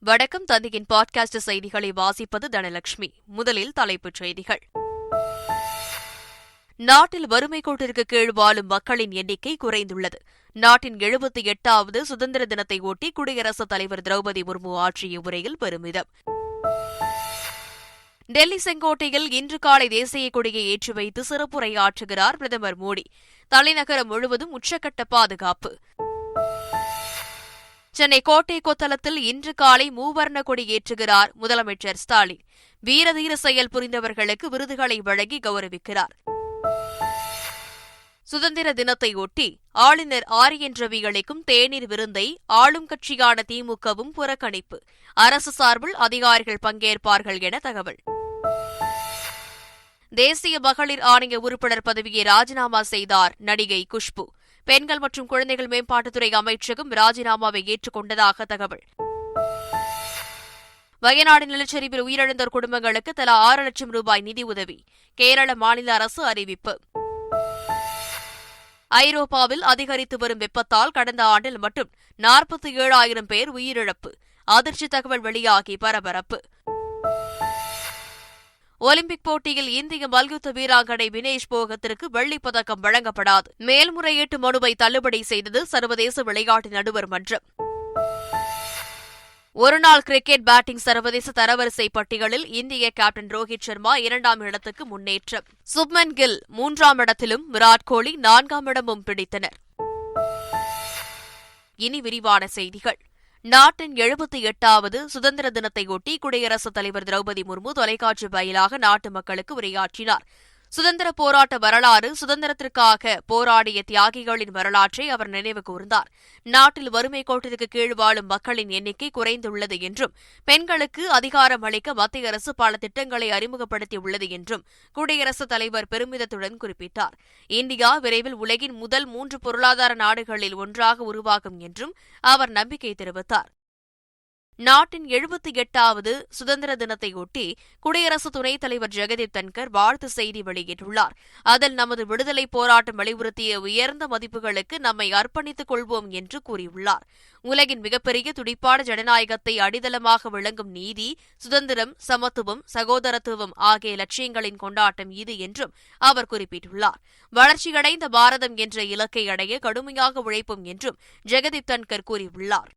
வணக்கம். தந்தையின் பாட்காஸ்ட் செய்திகளை வாசிப்பது தனலட்சுமி. முதலில் தலைப்புச் செய்திகள். நாட்டில் வறுமை கோட்டிற்கு கீழ் வாழும் மக்களின் எண்ணிக்கை குறைந்துள்ளது. நாட்டின் 78வது சுதந்திர தினத்தை ஒட்டி குடியரசுத் தலைவர் திரௌபதி முர்மு ஆற்றிய உரையில் பெருமிதம். டெல்லி செங்கோட்டையில் இன்று காலை தேசிய கொடியை ஏற்றி வைத்து சிறப்புரையாற்றுகிறார் பிரதமர் மோடி. தலைநகரம் முழுவதும் உச்சக்கட்ட பாதுகாப்பு. சென்னை கோட்டை கொத்தளத்தில் இன்று காலை மூவர்ண கொடி ஏற்றுகிறார் முதலமைச்சர் ஸ்டாலின். வீரதீர செயல் புரிந்தவர்களுக்கு விருதுகளை வழங்கி கௌரவிக்கிறார். சுதந்திர தினத்தையொட்டி ஆளுநர் ஆர்.என். ரவி அளிக்கும் தேநீர் விருந்தை ஆளும் கட்சியான திமுகவும் புறக்கணிப்பு. அரசு சார்பில் அதிகாரிகள் பங்கேற்பார்கள் என தகவல். தேசிய மகளிர் ஆணைய உறுப்பினர் பதவியை ராஜினாமா செய்தார் நடிகை குஷ்பு. பெண்கள் மற்றும் குழந்தைகள் மேம்பாட்டுத்துறை அமைச்சகம் ராஜினாமாவை ஏற்றுக் கொண்டதாக தகவல். வயநாடு நிலச்சரிவில் உயிரிழந்தோர் குடும்பங்களுக்கு தலா 6 லட்சம் ரூபாய் நிதி உதவி கேரள மாநில அரசு அறிவிப்பு. ஐரோப்பாவில் அதிகரித்து வரும் வெப்பத்தால் கடந்த ஆண்டில் மட்டும் 47,000 பேர் உயிரிழப்பு. அதிர்ச்சி தகவல் வெளியாகி பரபரப்பு. ஒலிம்பிக் போட்டியில் இந்திய மல்யுத்த வீராங்கனை வினேஷ் போகத்திற்கு வெள்ளிப் பதக்கம் வழங்கப்படாது. மேல்முறையீட்டு மனுவை தள்ளுபடி செய்தது சர்வதேச விளையாட்டு நடுவர் மன்றம். ஒருநாள் கிரிக்கெட் பேட்டிங் சர்வதேச தரவரிசை பட்டியலில் இந்திய கேப்டன் ரோஹித் சர்மா 2ஆம் இடத்துக்கு முன்னேற்றம். சுப்மன் கில் 3ஆம் இடத்திலும் விராட் கோலி 4ஆம் இடமும் பிடித்தனர். இனி விரிவான செய்திகள். நாட்டின் 78வது சுதந்திர தினத்தையொட்டி குடியரசுத் தலைவர் திரௌபதி முர்மு தொலைக்காட்சி வாயிலாக நாட்டு மக்களுக்கு உரையாற்றினார். சுதந்திர போராட்ட வரலாறு, சுதந்திரத்திற்காக போராடிய தியாகிகளின் வரலாற்றை அவர் நினைவு கூர்ந்தார். நாட்டில் வறுமை கோட்டிற்கு கீழ் வாழும் மக்களின் எண்ணிக்கை குறைந்துள்ளது என்றும், பெண்களுக்கு அதிகாரம் அளிக்க மத்திய அரசு பல திட்டங்களை அறிமுகப்படுத்தியுள்ளது என்றும் குடியரசுத் தலைவர் பெருமிதத்துடன் குறிப்பிட்டார். இந்தியா விரைவில் உலகின் முதல் 3 பொருளாதார நாடுகளில் ஒன்றாக உருவாகும் என்றும் அவர் நம்பிக்கை தெரிவித்தார். நாட்டின் 78வது சுதந்திர தினத்தையொட்டி குடியரசு துணைத் தலைவர் ஜெகதீப் தன்கர் வாழ்த்து செய்தி வெளியிட்டுள்ளார். அதில் நமது விடுதலை போராட்டம் வலியுறுத்திய உயர்ந்த மதிப்புகளுக்கு நம்மை அர்ப்பணித்துக் கொள்வோம் என்று கூறியுள்ளார். உலகின் மிகப்பெரிய துடிப்பான ஜனநாயகத்தை அடித்தளமாக விளங்கும் நீதி, சுதந்திரம், சமத்துவம், சகோதரத்துவம் ஆகிய லட்சியங்களின் கொண்டாட்டம் இது என்றும் அவர் குறிப்பிட்டுள்ளார். வளர்ச்சியடைந்த பாரதம் என்ற இலக்கை அடைய கடுமையாக உழைப்போம் என்றும் ஜெகதீப் தன்கர் கூறியுள்ளார்.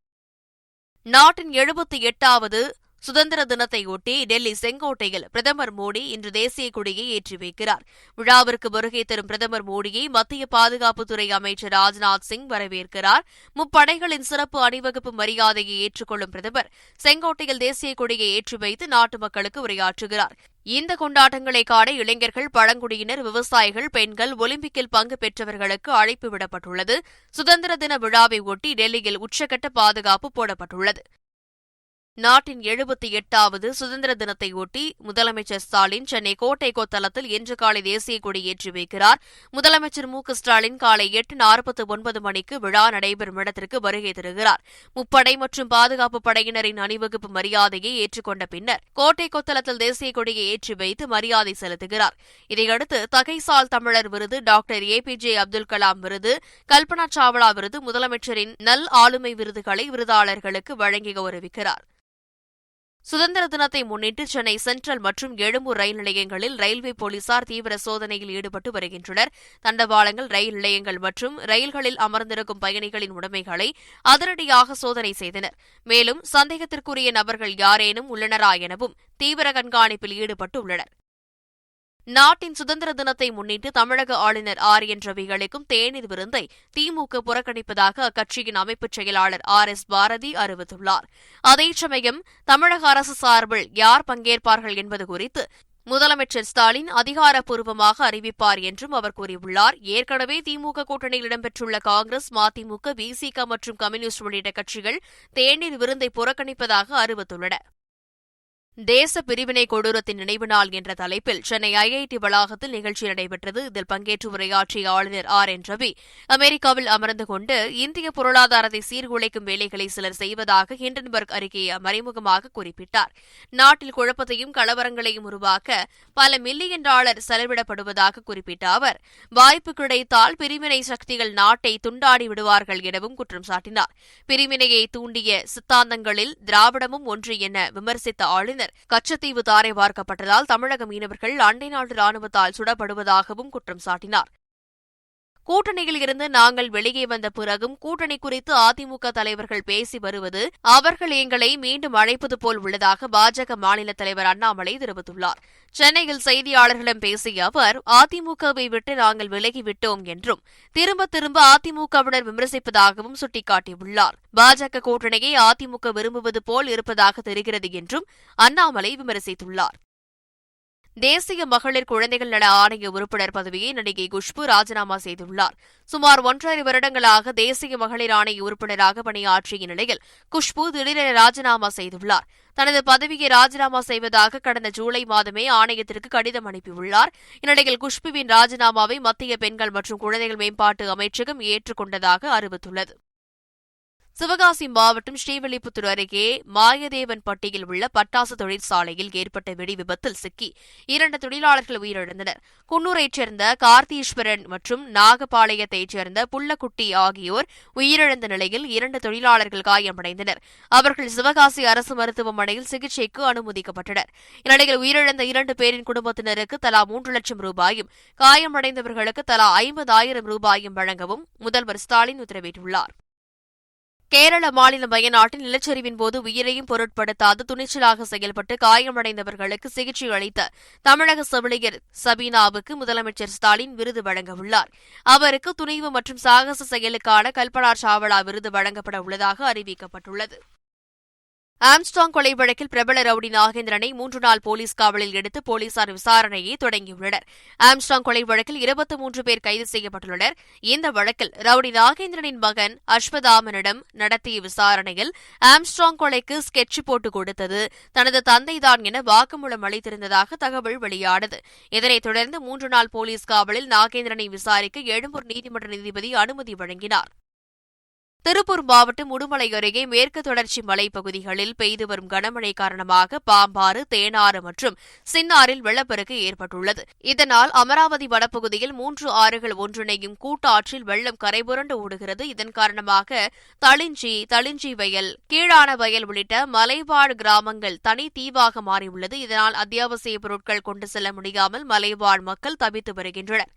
நாட்டின் 78வது சுதந்திர தினத்தையொட்டி டெல்லி செங்கோட்டையில் பிரதமர் மோடி இன்று தேசிய கொடியை ஏற்றி வைக்கிறார். விழாவிற்கு வருகை தரும் பிரதமர் மோடியை மத்திய பாதுகாப்புத்துறை அமைச்சர் ராஜ்நாத் சிங் வரவேற்கிறார். முப்படைகளின் சிறப்பு அணிவகுப்பு மரியாதையை ஏற்றுக்கொள்ளும் பிரதமர் செங்கோட்டையில் தேசிய கொடியை ஏற்றி வைத்து நாட்டு மக்களுக்கு உரையாற்றுகிறார். இந்த கொண்டாட்டங்களை காண இளைஞர்கள், பழங்குடியினர், விவசாயிகள், பெண்கள், ஒலிம்பிக்கில் பங்கு பெற்றவர்களுக்கு அழைப்பு விடப்பட்டுள்ளது. சுதந்திர தின விழாவை ஒட்டி டெல்லியில் உச்சக்கட்ட பாதுகாப்பு போடப்பட்டுள்ளது. நாட்டின் 78வது சுதந்திர தினத்தையொட்டி முதலமைச்சர் ஸ்டாலின் சென்னை கோட்டை கொத்தளத்தில் இன்று காலை தேசிய கொடி ஏற்றி வைக்கிறார். முதலமைச்சர் மு.க.ஸ்டாலின் காலை 8:49 மணிக்கு விழா நடைபெறும் இடத்திற்கு வருகை தருகிறார். முப்படை மற்றும் பாதுகாப்பு படையினரின் அணிவகுப்பு மரியாதையை ஏற்றுக்கொண்ட பின்னர் கோட்டை கொத்தளத்தில் தேசிய கொடியை ஏற்றி வைத்து மரியாதை செலுத்துகிறார். இதையடுத்து தகைசால் தமிழர் விருது, டாக்டர் ஏ.பி.ஜே. அப்துல் கலாம் விருது, கல்பனா சாவ்லா விருது, முதலமைச்சரின் நல் ஆளுமை விருதுகளை விருதாளர்களுக்கு வழங்கி கௌரவிக்கிறார். சுதந்திர தினத்தை முன்னிட்டு சென்னை சென்ட்ரல் மற்றும் எழும்பூர் ரயில் நிலையங்களில் ரயில்வே போலீசார் தீவிர சோதனையில் ஈடுபட்டு வருகின்றனர். தண்டவாளங்கள், ரயில் நிலையங்கள் மற்றும் ரயில்களில் அமர்ந்திருக்கும் பயணிகளின் உடைமைகளை அதிரடியாக சோதனை செய்தனர். மேலும் சந்தேகத்திற்குரிய நபர்கள் யாரேனும் உள்ளனரா எனவும் தீவிர கண்காணிப்பில் ஈடுபட்டுள்ளனர். நாட்டின் சுதந்திர தினத்தை முன்னிட்டு தமிழக ஆளுநர் ஆர்.என். ரவி அளிக்கும் தேநீர் விருந்தை திமுக புறக்கணிப்பதாக அக்கட்சியின் அமைப்புச் செயலாளர் ஆர்.எஸ். பாரதி அறிவித்துள்ளார். அதே சமயம் தமிழக அரசு சார்பில் யார் பங்கேற்பார்கள் என்பது குறித்து முதலமைச்சர் ஸ்டாலின் அதிகாரப்பூர்வமாக அறிவிப்பார் என்றும் அவர் கூறியுள்ளார். ஏற்கனவே திமுக கூட்டணியில் இடம்பெற்றுள்ள காங்கிரஸ், மதிமுக, விசிக மற்றும் கம்யூனிஸ்ட் உள்ளிட்ட கட்சிகள் தேநீர் விருந்தை புறக்கணிப்பதாக அறிவித்துள்ளன. தேச பிரிவினை கொடூரத்தின் நினைவு நாள் என்ற தலைப்பில் சென்னை ஐஐடி வளாகத்தில் நிகழ்ச்சி நடைபெற்றது. இதில் பங்கேற்று உரையாற்றிய ஆளுநர் RN ரவி, அமெரிக்காவில் அமர்ந்து கொண்டு இந்திய பொருளாதாரத்தை சீர்குலைக்கும் வேலைகளை சிலர் செய்வதாக ஹிண்டன்பர்க் அறிக்கையை மறைமுகமாக குறிப்பிட்டார். நாட்டில் குழப்பத்தையும் கலவரங்களையும் உருவாக்க பல மில்லியன் டாலர் செலவிடப்படுவதாக குறிப்பிட்ட அவர், வாய்ப்பு கிடைத்தால் பிரிவினை சக்திகள் நாட்டை துண்டாடி விடுவார்கள் எனவும் குற்றம் சாட்டினார். பிரிவினையை தூண்டிய சித்தாந்தங்களில் திராவிடமும் ஒன்று என விமர்சித்த ஆளுநர், கச்சத்தீவு தாரை வார்க்கப்பட்டதால் தமிழக மீனவர்கள் அண்டை நாட்டு ராணுவத்தால் சுடப்படுவதாகவும் குற்றம் சாட்டினார். கூட்டணியில் இருந்து நாங்கள் வெளியே வந்த பிறகும் கூட்டணி குறித்து அதிமுக தலைவர்கள் பேசி வருவது அவர்கள் எங்களை மீண்டும் அழைப்பது போல் உள்ளதாக பாஜக மாநில தலைவர் அண்ணாமலை தெரிவித்துள்ளார். சென்னையில் செய்தியாளர்களிடம் பேசிய அவர், அதிமுகவை விட்டு நாங்கள் விலகிவிட்டோம் என்றும் திரும்ப திரும்ப அதிமுகவினர் விமர்சிப்பதாகவும் சுட்டிக்காட்டியுள்ளார். பாஜக கூட்டணியை அதிமுக விரும்புவது போல் இருப்பதாக தெரிகிறது என்றும் அண்ணாமலை விமர்சித்துள்ளார். தேசிய மகளிர் குழந்தைகள் நல ஆணைய உறுப்பினர் பதவியை நடிகை குஷ்பு ராஜினாமா செய்துள்ளார். சுமார் 1.5 வருடங்களாக தேசிய மகளிர் ஆணைய உறுப்பினராக பணியாற்றிய நிலையில் குஷ்பு திடீரென ராஜினாமா செய்துள்ளார். தனது பதவியை ராஜினாமா செய்வதாக கடந்த ஜூலை மாதமே ஆணையத்திற்கு கடிதம் அனுப்பியுள்ளார். இந்நிலையில் குஷ்புவின் ராஜினாமாவை மத்திய பெண்கள் மற்றும் குழந்தைகள் மேம்பாட்டு அமைச்சகம் ஏற்றுக்கொண்டதாக அறிவித்துள்ளது. சிவகாசி மாவட்டம் ஸ்ரீவில்லிபுத்தூர் அருகே மாயதேவன்பட்டியில் உள்ள பட்டாசு தொழிற்சாலையில் ஏற்பட்ட வெடி விபத்தில் சிக்கி 2 தொழிலாளர்கள் உயிரிழந்தனர். குன்னூரைச் சேர்ந்த கார்த்தீஸ்வரன் மற்றும் நாகபாளையத்தைச் சேர்ந்த புள்ளக்குட்டி ஆகியோர் உயிரிழந்த நிலையில் 2 தொழிலாளர்கள் காயமடைந்தனர். அவர்கள் சிவகாசி அரசு மருத்துவமனையில் சிகிச்சைக்கு அனுமதிக்கப்பட்டனர். இந்நிலையில் உயிரிழந்த 2 பேரின் குடும்பத்தினருக்கு தலா 3 லட்சம் ரூபாயும் காயமடைந்தவர்களுக்கு தலா 50,000 ரூபாயும் வழங்கவும் முதல்வர் ஸ்டாலின் உத்தரவிட்டுள்ளார். கேரள மாநிலம் வயநாட்டில் நிலச்சரிவின் போது உயிரையும் பொருட்படுத்தாது துணிச்சலாக செயல்பட்டு காயமடைந்தவர்களுக்கு சிகிச்சை அளித்த தமிழக செவிலியர் சபீனாவுக்கு முதலமைச்சர் ஸ்டாலின் விருது வழங்கவுள்ளார். அவருக்கு துணிவு மற்றும் சாகச செயலுக்கான கல்பனா சாவ்லா விருது வழங்கப்பட உள்ளதாக அறிவிக்கப்பட்டுள்ளது. ஆம்ஸ்ட்ராங் கொலை வழக்கில் பிரபல ரவுடி நாகேந்திரனை 3 நாள் போலீஸ் காவலில் எடுத்து போலீசார் விசாரணையை தொடங்கியுள்ளனர். ஆம்ஸ்ட்ராங் கொலை வழக்கில் 23 பேர் கைது செய்யப்பட்டுள்ளனர். இந்த வழக்கில் ரவுடி நாகேந்திரனின் மகன் அஸ்வதாமனிடம் நடத்திய விசாரணையில் ஆம்ஸ்ட்ராங் கொலைக்கு ஸ்கெட்ச் போட்டு கொடுத்தது தனது தந்தைதான் என வாக்குமூலம் அளித்திருந்ததாக தகவல் வெளியானது. இதனைத் தொடர்ந்து 3 நாள் போலீஸ் காவலில் நாகேந்திரனை விசாரிக்க எழும்பூர் நீதிமன்ற நீதிபதி அனுமதி வழங்கினார். திருப்பூர் மாவட்டம் உடுமலை அருகே மேற்கு தொடர்ச்சி மலைப்பகுதிகளில் பெய்து வரும் கனமழை காரணமாக பாம்பாறு, தேனாறு மற்றும் சின்னாறில் வெள்ளப்பெருக்கு ஏற்பட்டுள்ளது. இதனால் அமராவதி வனப்பகுதியில் 3 ஆறுகள் ஒன்றிணையும் கூட்டாற்றில் வெள்ளம் கரைபுரண்டு ஓடுகிறது. இதன் காரணமாக தளிஞ்சி வயல், கீழான வயல் உள்ளிட்ட மலைவாழ் கிராமங்கள் தனி தீவாக மாறியுள்ளது. இதனால் அத்தியாவசிய பொருட்கள் கொண்டு செல்ல முடியாமல் மலைவாழ் மக்கள் தவித்து வருகின்றனர்.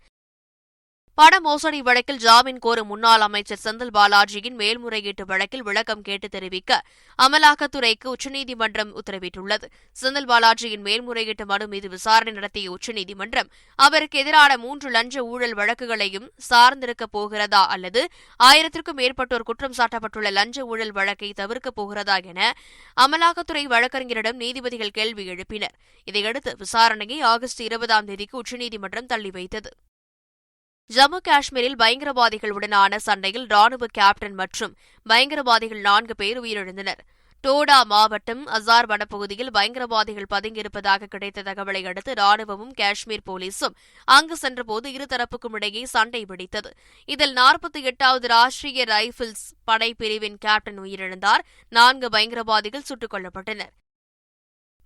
பண மோசடி வழக்கில் ஜாமீன் கோரும் முன்னாள் அமைச்சர் செந்தில் பாலாஜியின் மேல்முறையீட்டு வழக்கில் விளக்கம் கேட்டு தெரிவிக்க அமலாக்கத்துறைக்கு உச்சநீதிமன்றம் உத்தரவிட்டுள்ளது. செந்தில் பாலாஜியின் மேல்முறையீட்டு மனு மீது விசாரணை நடத்திய உச்சநீதிமன்றம் அவருக்கு எதிரான 3 லஞ்ச ஊழல் வழக்குகளையும் சார்ந்திருக்கப் போகிறதா அல்லது 1000க்கும் மேற்பட்டோர் குற்றம் சாட்டப்பட்டுள்ள லஞ்ச ஊழல் வழக்கை தவிர்க்கப் போகிறதா என அமலாக்கத்துறை வழக்கறிஞரிடம் நீதிபதிகள் கேள்வி எழுப்பினர். இதையடுத்து விசாரணையை ஆகஸ்ட் 20ஆம் தேதிக்கு உச்சநீதிமன்றம் தள்ளி வைத்தது. ஜம்மு காஷ்மீரில் பயங்கரவாதிகளுடனான சண்டையில் ராணுவ கேப்டன் மற்றும் பயங்கரவாதிகள் 4 பேர் உயிரிழந்தனர். டோடா மாவட்டம் அசார் வனப்பகுதியில் பயங்கரவாதிகள் பதுங்கியிருப்பதாக கிடைத்த தகவலை அடுத்து ராணுவமும் காஷ்மீர் போலீசும் அங்கு சென்றபோது இருதரப்புக்கும் இடையே சண்டை வெடித்தது. இதில் 48வது ராஷ்டிரிய ரைபிள்ஸ் படைப்பிரிவின் கேப்டன் உயிரிழந்தார். 4 பயங்கரவாதிகள் சுட்டுக் கொல்லப்பட்டனர்.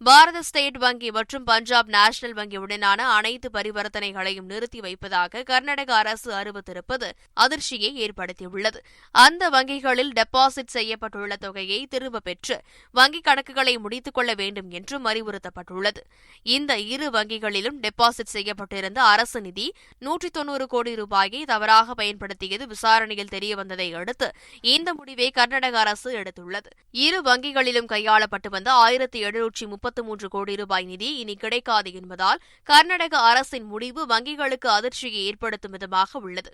பாரத ஸ்டேட் வங்கி மற்றும் பஞ்சாப் நேஷனல் வங்கியுடனான அனைத்து பரிவர்த்தனைகளையும் நிறுத்தி வைப்பதாக கர்நாடக அரசு அறிவித்திருப்பது அதிர்ச்சியை ஏற்படுத்தியுள்ளது. அந்த வங்கிகளில் டெபாசிட் செய்யப்பட்டுள்ள தொகையை திரும்பப் பெற்று வங்கிக் கணக்குகளை முடித்துக் கொள்ள வேண்டும் என்றும் அறிவுறுத்தப்பட்டுள்ளது. இந்த 2 வங்கிகளிலும் டெபாசிட் செய்யப்பட்டிருந்த அரசு நிதி 190 கோடி ரூபாயை தவறாக பயன்படுத்தியது விசாரணையில் தெரியவந்ததை அடுத்து இந்த முடிவை கர்நாடக அரசு எடுத்துள்ளது. 2 வங்கிகளிலும் கையாளப்பட்டு வந்த 1733 கோடி ரூபாய் நிதி இனி கிடைக்காது என்பதால் கர்நாடக அரசின் முடிவு வங்கிகளுக்கு அதிர்ச்சியை ஏற்படுத்தும் விதமாக உள்ளது.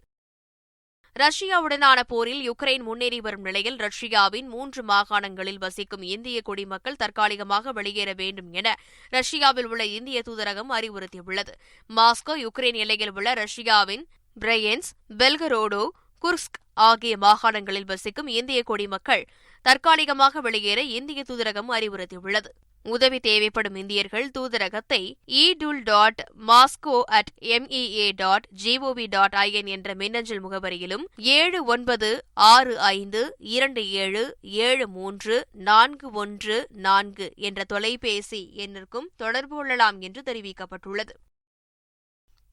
ரஷ்யாவுடனான போரில் யுக்ரைன் முன்னேறி வரும் நிலையில் ரஷ்யாவின் 3 மாகாணங்களில் வசிக்கும் இந்திய குடிமக்கள் தற்காலிகமாக வெளியேற வேண்டும் என ரஷ்யாவில் உள்ள இந்திய தூதரகம் அறிவுறுத்தியுள்ளது. மாஸ்கோ யுக்ரைன் எல்லையில் உள்ள ரஷ்யாவின் பிரெயன்ஸ், பெல்கரோடோ, குர்ஸ்க் ஆகிய மாகாணங்களில் வசிக்கும் இந்திய குடிமக்கள் தற்காலிகமாக வெளியேற இந்திய தூதரகம் அறிவுறுத்தியுள்ளது. உதவி தேவைப்படும் இந்தியர்கள் தூதரகத்தை edul.moscow@mea.gov.in என்ற மின்னஞ்சல் முகவரியிலும் 7965273414 என்ற தொலைபேசி எண்ணிற்கும் தொடர்பு கொள்ளலாம் என்று தெரிவிக்கப்பட்டுள்ளது.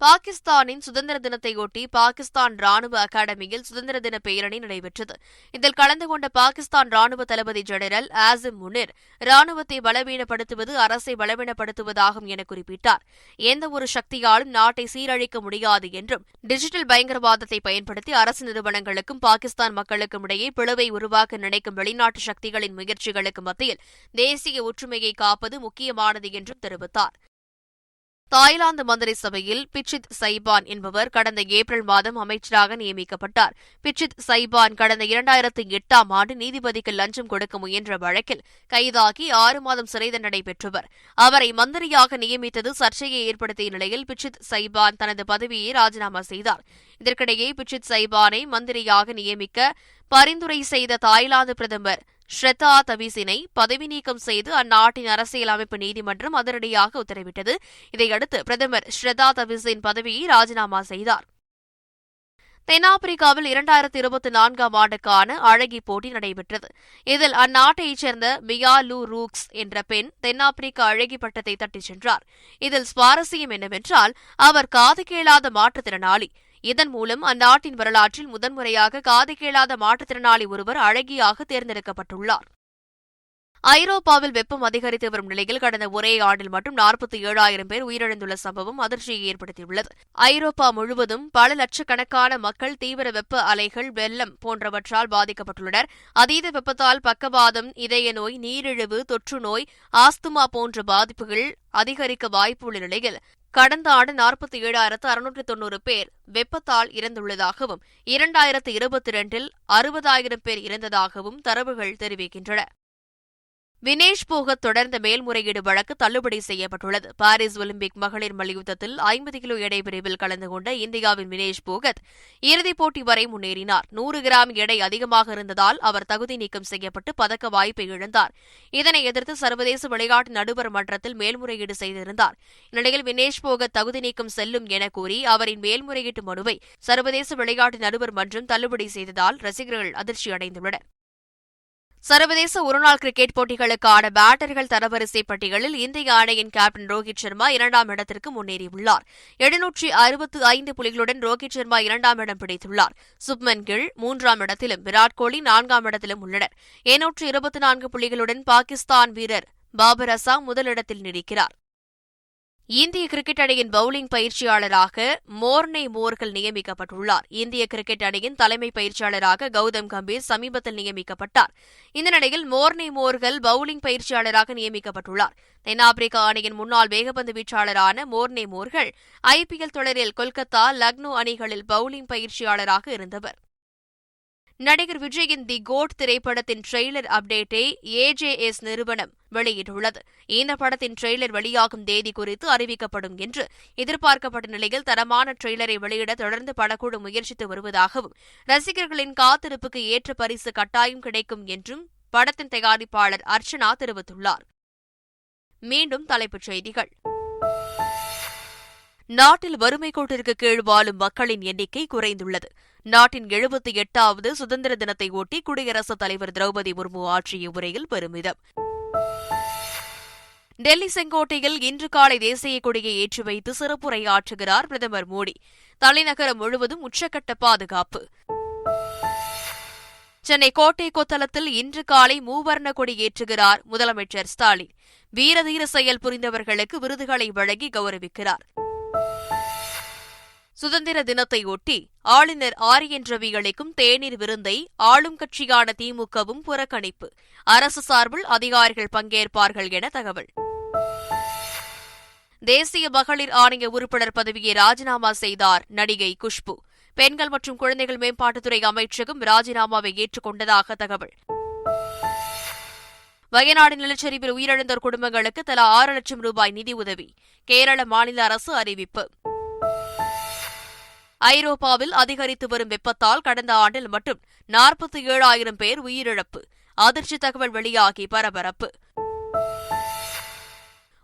பாகிஸ்தானின் சுதந்திர தினத்தையொட்டி பாகிஸ்தான் ராணுவ அகாடமியில் சுதந்திர தின பேரணி நடைபெற்றது. இதில் கலந்து கொண்ட பாகிஸ்தான் ராணுவ தளபதி ஜெனரல் ஆசிம் முனிர், ராணுவத்தை பலவீனப்படுத்துவது அரசை பலவீனப்படுத்துவதாகும் என குறிப்பிட்டார். எந்தவொரு சக்தியாலும் நாட்டை சீரழிக்க முடியாது என்றும், டிஜிட்டல் பயங்கரவாதத்தை பயன்படுத்தி அரசு நிறுவனங்களுக்கும் பாகிஸ்தான் மக்களுக்கும் இடையே பிளவை உருவாக்க நினைக்கும் வெளிநாட்டு சக்திகளின் முயற்சிகளுக்கு மத்தியில் தேசிய ஒற்றுமையை காப்பது முக்கியமானது என்றும் தெரிவித்தார். தாய்லாந்து மந்திரி சபையில் பிச்சித் சைபான் என்பவர் கடந்த ஏப்ரல் மாதம் அமைச்சராக நியமிக்கப்பட்டார். பிச்சித் சைபான் கடந்த 2008ஆம் ஆண்டு நீதிபதிக்கு லஞ்சம் கொடுக்க முயன்ற வழக்கில் கைதாகி 6 மாதம் சிறை தண்டனை பெற்றவர். அவரை மந்திரியாக நியமித்தது சர்ச்சையை ஏற்படுத்திய நிலையில் பிச்சித் சைபான் தனது பதவியை ராஜினாமா செய்தார். இதற்கிடையே பிச்சித் சைபானை மந்திரியாக நியமிக்க பரிந்துரை செய்த தாய்லாந்து பிரதமர் ஷ்ரெதா தவிசினை பதவி நீக்கம் செய்து அந்நாட்டின் அரசியலமைப்பு நீதிமன்றம் அதிரடியாக உத்தரவிட்டது. இதையடுத்து பிரதமர் ஷ்ரெதா தவிசின் பதவியை ராஜினாமா செய்தார். தென்னாப்பிரிக்காவில் 2024ஆம் ஆண்டுக்கான அழகி போட்டி நடைபெற்றது. இதில் அந்நாட்டைச் சேர்ந்த மியா லூ ரூக்ஸ் என்ற பெண் தென்னாப்பிரிக்க அழகி பட்டத்தை தட்டிச் சென்றார். இதில் சுவாரஸ்யம் என்னவென்றால், அவர் காது கேளாத மாற்றுத்திறனாளி. இதன் மூலம் அந்நாட்டின் வரலாற்றில் முதன்முறையாக காது கேளாத மாற்றுத்திறனாளி ஒருவர் அழகியாக தேர்ந்தெடுக்கப்பட்டுள்ளார். ஐரோப்பாவில் வெப்பம் அதிகரித்து வரும் நிலையில் கடந்த ஒரே ஆண்டில் மட்டும் 47,000 பேர் உயிரிழந்துள்ள சம்பவம் அதிர்ச்சியை ஏற்படுத்தியுள்ளது. ஐரோப்பா முழுவதும் பல லட்சக்கணக்கான மக்கள் தீவிர வெப்ப அலைகள், வெள்ளம் போன்றவற்றால் பாதிக்கப்பட்டுள்ளனர். அதீத வெப்பத்தால் பக்கவாதம், இதய நோய், நீரிழிவு, தொற்று நோய், ஆஸ்துமா போன்ற பாதிப்புகள் அதிகரிக்க வாய்ப்புள்ள நிலையில் கடந்த ஆண்டு 47,690 பேர் வெப்பத்தால் இறந்துள்ளதாகவும் 2022இல் 60,000 பேர் இறந்ததாகவும் தரவுகள் தெரிவிக்கின்றன. வினேஷ் போகத் தொடர்ந்த மேல்முறையீடு வழக்கு தள்ளுபடி செய்யப்பட்டுள்ளது. பாரிஸ் ஒலிம்பிக் மகளிர் மல்யுத்தத்தில் 50 கிலோ எடை பிரிவில் கலந்து கொண்ட இந்தியாவின் வினேஷ் போகத் இறுதிப் போட்டி வரை முன்னேறினார். 100 கிராம் எடை அதிகமாக இருந்ததால் அவர் தகுதி நீக்கம் செய்யப்பட்டு பதக்க வாய்ப்பை இழந்தார். இதனை எதிர்த்து சர்வதேச விளையாட்டு நடுவர் மன்றத்தில் மேல்முறையீடு செய்திருந்தார். இந்நிலையில் வினேஷ் போகத் தகுதி நீக்கம் செல்லும் என கூறி அவரின் மேல்முறையீட்டு மனுவை சர்வதேச விளையாட்டு நடுவர் மன்றம் தள்ளுபடி செய்ததால் ரசிகர்கள் அதிர்ச்சியடைந்துள்ளனர். சர்வதேச ஒருநாள் கிரிக்கெட் போட்டிகளுக்கான பேட்டர்கள் தரவரிசை பட்டியலில் இந்திய அணியின் கேப்டன் ரோஹித் சர்மா 2ஆம் இடத்திற்கு முன்னேறியுள்ளார். 765 புள்ளிகளுடன் ரோஹித் சர்மா 2ஆம் இடம் பிடித்துள்ளார். சுப்மன் கில் 3ஆம் இடத்திலும் விராட் கோலி 4ஆம் இடத்திலும் உள்ளனர். 724 புள்ளிகளுடன் பாகிஸ்தான் வீரர் பாபர் அசாம் முதலிடத்தில் நீடிக்கிறார். இந்திய கிரிக்கெட் அணியின் பவுலிங் பயிற்சியாளராக மோர்னே மோர்கல் நியமிக்கப்பட்டுள்ளார். இந்திய கிரிக்கெட் அணியின் தலைமை பயிற்சியாளராக கௌதம் கம்பீர் சமீபத்தில் நியமிக்கப்பட்டார். இந்த நிலையில் மோர்னே மோர்கல் பவுலிங் பயிற்சியாளராக நியமிக்கப்பட்டுள்ளார். தென்னாப்பிரிக்க அணியின் முன்னாள் வேகப்பந்து வீச்சாளரான மோர்னே மோர்கல் IPL தொடரில் கொல்கத்தா, லக்னோ அணிகளில் பவுலிங் பயிற்சியாளராக இருந்தவர். நடிகர் விஜயின் தி கோட் திரைப்படத்தின் ட்ரெய்லர் அப்டேட்டை AJS நிறுவனம் வெளியிட்டுள்ளது. இந்த படத்தின் ட்ரெய்லர் வெளியாகும் தேதி குறித்து அறிவிக்கப்படும் என்று எதிர்பார்க்கப்பட்ட நிலையில் தரமான ட்ரெய்லரை வெளியிட தொடர்ந்து படக்குழு முயற்சித்து வருவதாகவும், ரசிகர்களின் காத்திருப்புக்கு ஏற்ற பரிசு கட்டாயம் கிடைக்கும் என்றும் படத்தின் தயாரிப்பாளர் அர்ச்சனா தெரிவித்துள்ளார். மீண்டும் தலைப்புச் செய்திகள். நாட்டில் வறுமை கோட்டிற்கு கீழ் வாழும் மக்களின் எண்ணிக்கை குறைந்துள்ளது. நாட்டின் 78வது சுதந்திர தினத்தை ஒட்டி குடியரசுத் தலைவர் திரௌபதி முர்மு ஆற்றிய உரையில் பெருமிதம். டெல்லி செங்கோட்டையில் இன்று காலை தேசிய கொடியை ஏற்றி வைத்து சிறப்புரையாற்றுகிறார் பிரதமர் மோடி. தலைநகரம் முழுவதும் உச்சக்கட்ட பாதுகாப்பு. சென்னை கோட்டை கொத்தளத்தில் இன்று காலை மூவர்ண கொடி ஏற்றுகிறார் முதலமைச்சர் ஸ்டாலின். வீரதீர செயல் புரிந்தவர்களுக்கு விருதுகளை வழங்கி கௌரவிக்கிறார். சுதந்திர தினத்தையொட்டி ஆளுநர் RN ரவி அளிக்கும் தேநீர் விருந்தை ஆளும் கட்சியான திமுகவும் புறக்கணிப்பு. அரசு சார்பில் அதிகாரிகள் பங்கேற்பார்கள் என தகவல். தேசிய மகளிர் ஆணைய உறுப்பினர் பதவியை ராஜினாமா செய்தார் நடிகை குஷ்பு. பெண்கள் மற்றும் குழந்தைகள் மேம்பாட்டுத்துறை அமைச்சகம் ராஜினாமாவை ஏற்றுக்கொண்டதாக தகவல். வயநாடு நிலச்சரிவில் உயிரிழந்தோர் குடும்பங்களுக்கு தலா 6 லட்சம் ரூபாய் நிதி உதவி. கேரள மாநில அரசு அறிவிப்பு. ஐரோப்பாவில் அதிகரித்து வரும் வெப்பத்தால் கடந்த ஆண்டில் மட்டும் 47,000 பேர் உயிரிழப்பு. அதிர்ச்சி தகவல் வெளியாகி பரபரப்பு.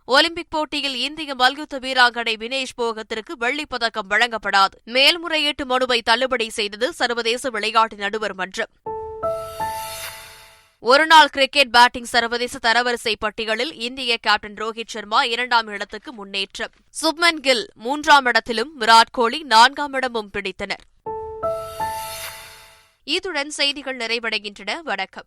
ஒலிம்பிக் போட்டியில் இந்திய மல்யுத்த வீராங்கனை வினேஷ் போகத்திற்கு வெள்ளிப் பதக்கம் வழங்கப்படாது. மேல்முறையீட்டு மனுவை தள்ளுபடி செய்தது சர்வதேச விளையாட்டு நடுவர் மன்றம். ஒருநாள் கிரிக்கெட் பேட்டிங் சர்வதேச தரவரிசை பட்டியலில் இந்திய கேப்டன் ரோஹித் சர்மா 2ஆம் இடத்துக்கு முன்னேற்றம். சுப்மன் கில் 3ஆம் இடத்திலும் விராட் கோலி 4ஆம் இடமும் பிடித்தனர். இத்துடன் செய்திகள் நிறைவடைகின்றன. வணக்கம்.